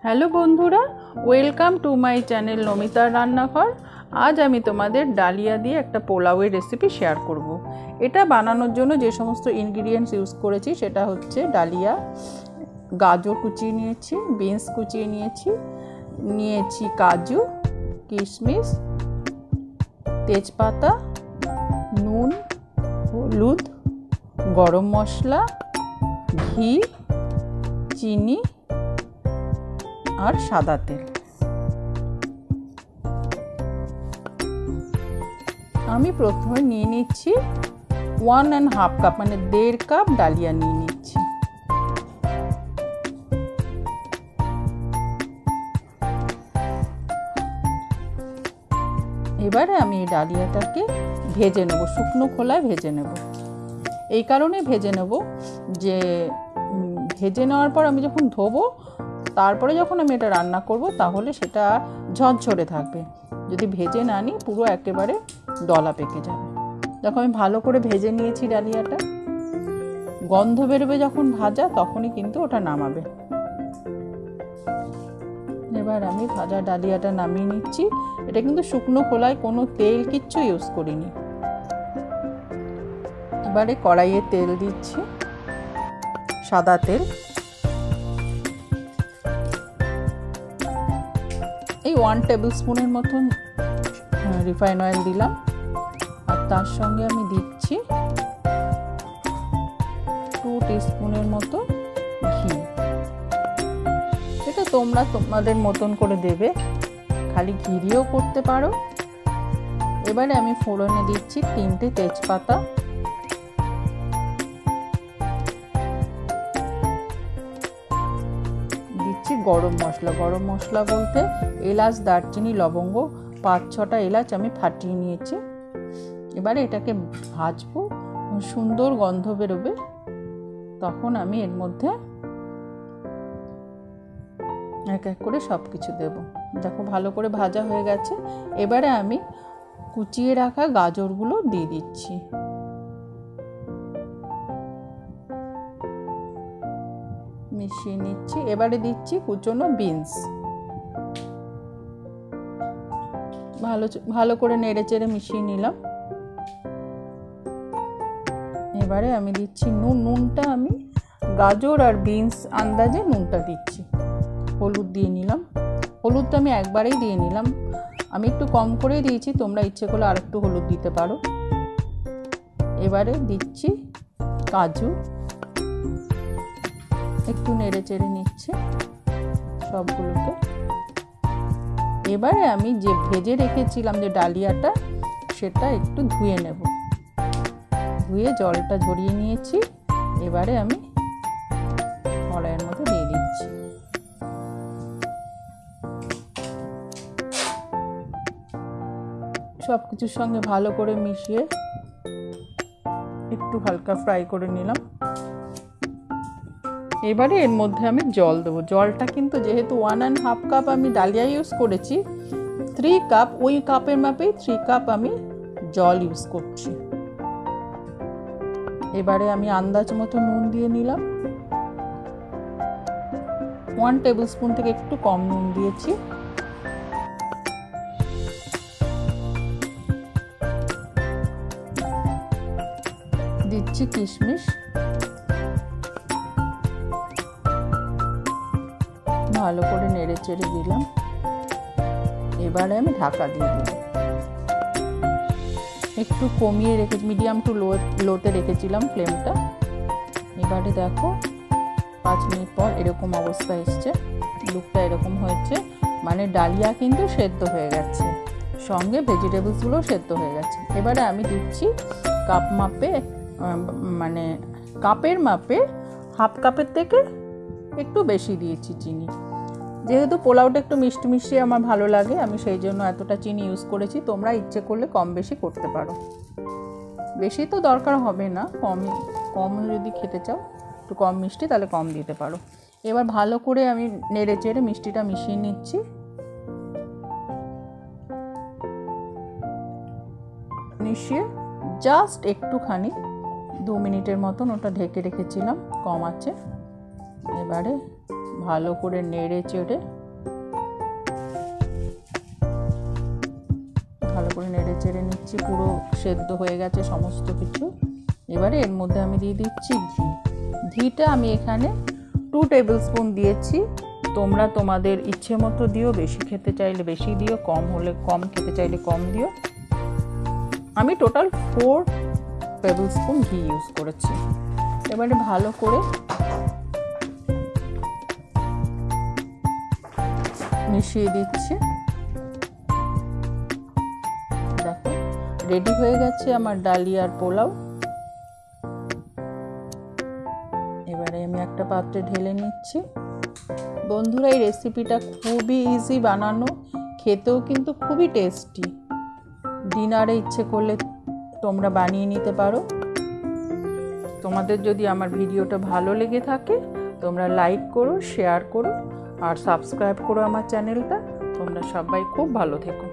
Hello বন্ধুরা, welcome to my channel নমিতার রান্নাঘর। আজ আমি তোমাদের ডালিয়া দিয়ে একটা পোলাওয়ের রেসিপি শেয়ার করব। এটা বানানোর জন্য যে সমস্ত ইনগ্রিডিয়েন্টস ইউজ করেছি সেটা হচ্ছে ডালিয়া, গাজর কুচিয়ে নিয়েছি, বিনস কুচিয়ে নিয়েছি কাজু, কিশমিশ, তেজপাতা, নুন, হলুদ, গরম মশলা, ঘি, চিনি আর সাদা তেল। আমি প্রথমে নিয়ে নিচ্ছি 1.5 কাপ মানে 1.5 কাপ ডালিয়া নিয়ে নিচ্ছি। এবারে আমি এই ডালিয়াটাকে ভেজে নেব, শুকনো খোলায় ভেজে নেব। এই কারণে ভেজে নেব যে ভেজে নেওয়ার পর আমি যখন ধোবো তারপরে যখন আমি এটা রান্না করব তাহলে সেটা ঝরঝরে থাকবে। যদি ভেজে না নিই পুরো একেবারে দলা পেকে যাবে। দেখো আমি ভালো করে ভেজে নিয়েছি ডালিয়াটা। গন্ধ বেরোবে যখন ভাজা তখনই কিন্তু ওটা নামাবে। এবার আমি ভাজা ডালিয়াটা নামিয়ে নিচ্ছি। এটা কিন্তু শুকনো খোলায় কোনো তেল কিচ্ছু ইউজ করিনি। এবারে কড়াইয়ে তেল দিচ্ছি, সাদা তেল। এই 1 টেবিল স্পুনের মতন রিফাইন অয়েল দিলাম, আর তার সঙ্গে আমি দিচ্ছি 2 টিস্পুনের মতো ঘি। এটা তোমরা তোমাদের মতন করে দেবে, খালি ঘি দিয়েও করতে পারো। এবারে আমি ফোড়নে দিচ্ছি 3টে তেজপাতা, দিচ্ছি গরম মশলা। গরম মশলা বলতে এলাচ, দারচিনি, লবঙ্গ, 5-6টা এলাচ আমি ফাটিয়ে নিয়েছি। এবারে এটাকে ভাজবো, সুন্দর গন্ধ বেরোবে তখন আমি এর মধ্যে এক এক করে সব কিছু দেব। দেখো ভালো করে ভাজা হয়ে গেছে। এবারে আমি কুচিয়ে রাখা গাজরগুলো দিয়ে দিচ্ছি। মিশিয়ে নিচ্ছি। এবারে দিচ্ছি কুচনো বিনস। ভালো করে নেড়ে চেড়ে মিশিয়ে নিলাম। এবারে আমি দিচ্ছি নুনটা আমি গাজর আর বিনস আন্দাজে নুনটা দিচ্ছি। হলুদ দিয়ে নিলাম। হলুদটা আমি একবারেই দিয়ে নিলাম, আমি একটু কম করেই দিয়েছি, তোমরা ইচ্ছে করলে আর একটু হলুদ দিতে পারো। এবারে দিচ্ছি কাজু, একটু নেড়ে চেড়ে নিচ্ছে সবগুলোকে। এবারে আমি যে ভেজে রেখেছিলাম যে ডালিয়াটা সেটা একটু ধুয়ে নেব। ধুয়ে জলটা ঝরিয়ে নিয়েছি। এবারে আমি কড়াইয়ের মধ্যে দিয়ে দিচ্ছি। সব কিছুর সঙ্গে ভালো করে মিশিয়ে একটু হালকা ফ্রাই করে নিলাম। এবারে এর মধ্যে আমি জল দেবো। জলটা কিন্তু যেহেতু 1.5 কাপ আমি ডালিয়া ইউজ করেছি, 3 কাপ, ওই কাপের মাপেই 3 কাপ আমি জল ইউজ করছি। এবারে আমি আন্দাজ মতো নুন দিয়ে নিলাম। 1 টেবিল স্পুন থেকে একটু কম নুন দিয়েছি। দিচ্ছি কিশমিশ, ভালো করে নেড়ে চেড়ে দিলাম। এবারে আমি ঢাকা দিয়ে দিলাম। একটু কমিয়ে রেখেছি, মিডিয়াম টু লোতে রেখেছিলাম ফ্লেমটা। এবারে দেখো 5 মিনিট পর এরকম অবস্থা এসছে, লুকটা এরকম হয়েছে, মানে ডালিয়া কিন্তু সেদ্ধ হয়ে গেছে, সঙ্গে ভেজিটেবলসগুলো সেদ্ধ হয়ে গেছে। এবারে আমি দিচ্ছি কাপ মাপে, মানে কাপের মাপে 1/2 কাপের থেকে একটু বেশি দিয়েছি চিনি। যেহেতু পোলাওটা একটু মিষ্টি মিষ্টি আমার ভালো লাগে, আমি সেই জন্য এতটা চিনি ইউজ করেছি। তোমরা ইচ্ছে করলে কম বেশি করতে পারো, বেশি তো দরকার হবে না, কম যদি খেতে চাও একটু কম মিষ্টি তাহলে কম দিতে পারো। এবার ভালো করে আমি নেড়ে চেড়ে মিষ্টিটা মিশিয়ে নিচ্ছি। মিশিয়ে জাস্ট একটুখানি 2 মিনিটের মতন ওটা ঢেকে রেখেছিলাম কম আছে। এবারে ভালো করে নেড়ে চেড়ে নিচ্ছি। পুরো সেদ্ধ হয়ে গেছে সমস্ত কিছু। এবারে এর মধ্যে আমি দিয়ে দিচ্ছি ঘি। ঘিটা আমি এখানে 2 টেবিল স্পুন দিয়েছি। তোমরা তোমাদের ইচ্ছে মতো দিও, বেশি খেতে চাইলে বেশি দিও, কম হলে কম, খেতে চাইলে কম দিও। আমি টোটাল 4 টেবিল স্পুন ঘি ইউজ করেছি। এবারে ভালো করে মিশিয়ে দিচ্ছি। দেখো রেডি হয়ে গেছে আমার ডালিয়ার পোলাও। এবারে আমি একটা পাত্রে ঢেলে নিচ্ছি। বন্ধুরা, এই রেসিপিটা খুবই ইজি বানানো, খেতেও কিন্তু খুবই টেস্টি। ডিনারে ইচ্ছে করলে তোমরা বানিয়ে নিতে পারো। তোমাদের যদি আমার ভিডিওটা ভালো লেগে থাকে তোমরা লাইক করো, শেয়ার করো আর সাবস্ক্রাইব করো আমার চ্যানেলটা। তোমরা সবাই খুব ভালো থেকো।